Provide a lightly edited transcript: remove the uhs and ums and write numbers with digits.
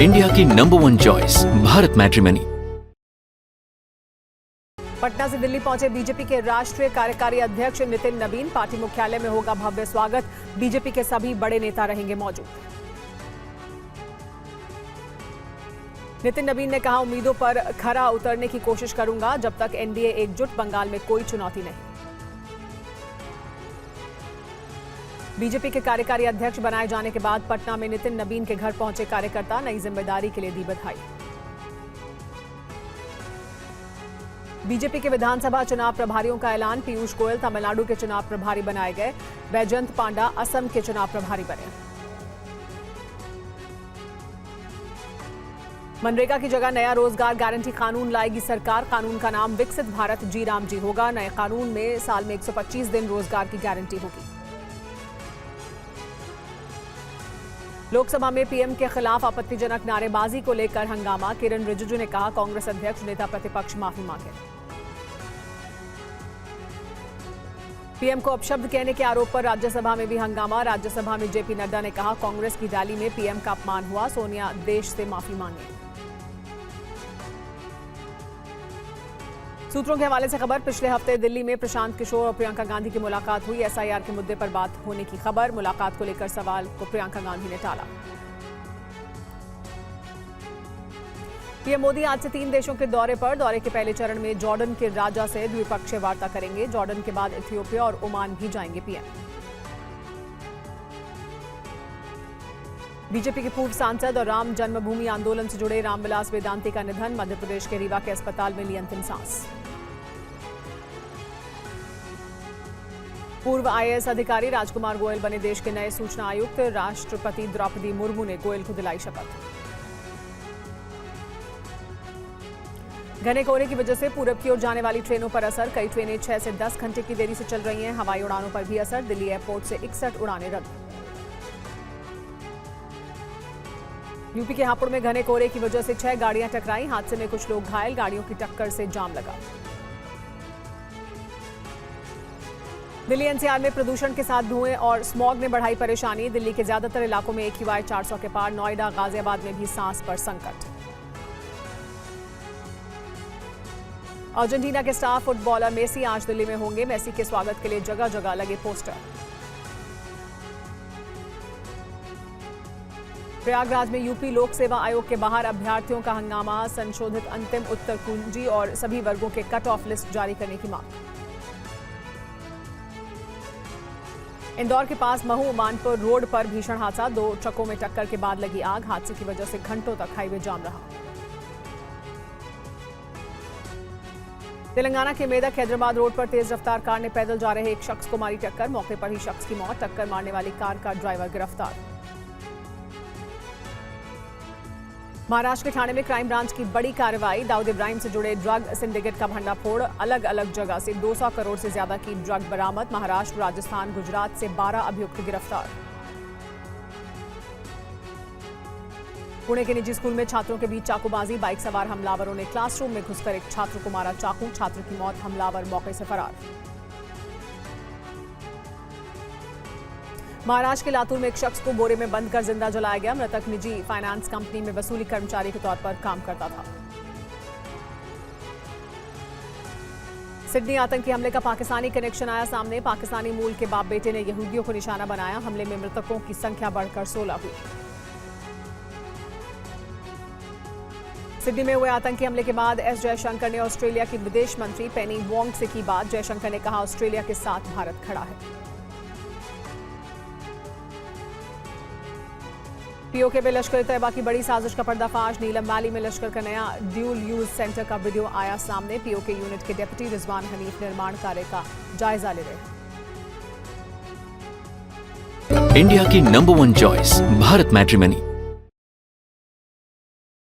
India की number 1 choice Bharat matrimony. Patna से दिल्ली पहुंचे बीजेपी के राष्ट्रीय कार्यकारी अध्यक्ष नितिन नबीन। पार्टी मुख्यालय में होगा भव्य स्वागत। बीजेपी के सभी बड़े नेता रहेंगे मौजूद। नितिन नबीन ने कहा, उम्मीदों पर खरा उतरने की कोशिश करूंगा जब तक एनडीए एकजुट, बंगाल में कोई चुनौती नहीं। बीजेपी के कार्यकारी अध्यक्ष बनाए जाने के बाद पटना में नितिन नबीन के घर पहुंचे कार्यकर्ता, नई जिम्मेदारी के लिए दी बधाई। बीजेपी के विधानसभा चुनाव प्रभारियों का ऐलान। पीयूष गोयल तमिलनाडु के चुनाव प्रभारी बनाए गए। बैजयंत पांडा असम के चुनाव प्रभारी बने। मनरेगा की जगह नया रोजगार गारंटी कानून लाएगी सरकार। कानून का नाम विकसित भारत जी राम जी होगा। नए कानून में साल में 125 दिन रोजगार की गारंटी होगी। लोकसभा में पीएम के खिलाफ आपत्तिजनक नारेबाजी को लेकर हंगामा। किरण रिजिजू ने कहा, कांग्रेस अध्यक्ष नेता प्रतिपक्ष माफी मांगे। पीएम को अपशब्द कहने के आरोप पर राज्यसभा में भी हंगामा। राज्यसभा में जेपी नड्डा ने कहा, कांग्रेस की रैली में पीएम का अपमान हुआ, सोनिया देश से माफी मांगे। सूत्रों के हवाले से खबर। पिछले हफ्ते दिल्ली में प्रशांत किशोर और प्रियंका गांधी की मुलाकात हुई। एसआईआर के मुद्दे पर बात होने की खबर। मुलाकात को लेकर सवाल को प्रियंका गांधी ने टाला। पीएम मोदी आज से 3 देशों के दौरे पर। दौरे के पहले चरण में जॉर्डन के राजा से द्विपक्षीय वार्ता करेंगे। जॉर्डन के बाद इथियोपिया और ओमान भी जाएंगे पीएम। बीजेपी के पूर्व सांसद और राम जन्मभूमि आंदोलन से जुड़े रामविलास वेदांती का निधन। मध्य प्रदेश के रीवा के अस्पताल में ली अंतिम सांस। पूर्व आईएएस अधिकारी राजकुमार गोयल बने देश के नए सूचना आयुक्त। राष्ट्रपति द्रौपदी मुर्मू ने गोयल को दिलाई शपथ। घने कोहरे की वजह से पूरब की ओर जाने वाली ट्रेनों पर असर। कई ट्रेनें 6 से 10 घंटे की देरी से चल रही हैं। हवाई उड़ानों पर भी असर। दिल्ली एयरपोर्ट से 61 उड़ानें रद्द। यूपी के हापुड़ में घने कोहरे की वजह से 6 गाड़ियां टकराई। हादसे में कुछ लोग घायल। गाड़ियों की टक्कर से जाम लगा। दिल्ली एनसीआर में प्रदूषण के साथ धुएं और स्मॉग ने बढ़ाई परेशानी। दिल्ली के ज्यादातर इलाकों में AQI 400 के पार। नोएडा, गाजियाबाद में भी सांस पर संकट। अर्जेंटीना के स्टार फुटबॉलर मेसी आज दिल्ली में होंगे। मेसी के स्वागत के लिए जगह जगह लगे पोस्टर। प्रयागराज में यूपी लोक सेवा आयोग के बाहर अभ्यर्थियों का हंगामा। संशोधित अंतिम उत्तर कुंजी और सभी वर्गों के कट ऑफ लिस्ट जारी करने की मांग। इंदौर के पास महू मानपुर रोड पर भीषण हादसा। 2 ट्रकों में टक्कर के बाद लगी आग। हादसे की वजह से घंटों तक हाईवे जाम रहा। तेलंगाना के मेदक हैदराबाद रोड पर तेज रफ्तार कार ने पैदल जा रहे एक शख्स को मारी टक्कर। मौके पर ही शख्स की मौत। टक्कर मारने वाली कार का ड्राइवर गिरफ्तार। महाराष्ट्र के ठाणे में क्राइम ब्रांच की बड़ी कार्रवाई। दाऊद इब्राहिम से जुड़े ड्रग सिंडिकेट का भंडाफोड़। अलग अलग जगह से 200 करोड़ से ज्यादा की ड्रग बरामद। महाराष्ट्र, राजस्थान, गुजरात से 12 अभियुक्त गिरफ्तार। पुणे के निजी स्कूल में छात्रों के बीच चाकूबाजी। बाइक सवार हमलावरों ने क्लासरूम में घुसकर एक छात्र को मारा चाकू। छात्र की मौत। हमलावर मौके से फरार। महाराष्ट्र के लातूर में एक शख्स को बोरे में बंद कर जिंदा जलाया गया। मृतक निजी फाइनेंस कंपनी में वसूली कर्मचारी के तौर पर काम करता था। सिडनी आतंकी हमले का पाकिस्तानी कनेक्शन आया सामने। पाकिस्तानी मूल के बाप बेटे ने यहूदियों को निशाना बनाया। हमले में मृतकों की संख्या बढ़कर 16 हुई। सिडनी में हुए आतंकी हमले के बाद एस जयशंकर ने ऑस्ट्रेलिया की विदेश मंत्री पेनी वोंग से की बात। जयशंकर ने कहा, ऑस्ट्रेलिया के साथ भारत खड़ा है। पीओके में लश्कर तैयबा की बड़ी साजिश का पर्दाफाश। नीलम वैली में लश्कर का नया ड्यूल यूज सेंटर का वीडियो आया सामने। पीओके यूनिट के डिप्टी रिजवान हनीफ निर्माण कार्य का जायजा ले रहे। इंडिया की नंबर 1 चॉइस भारत मैट्रिमनी।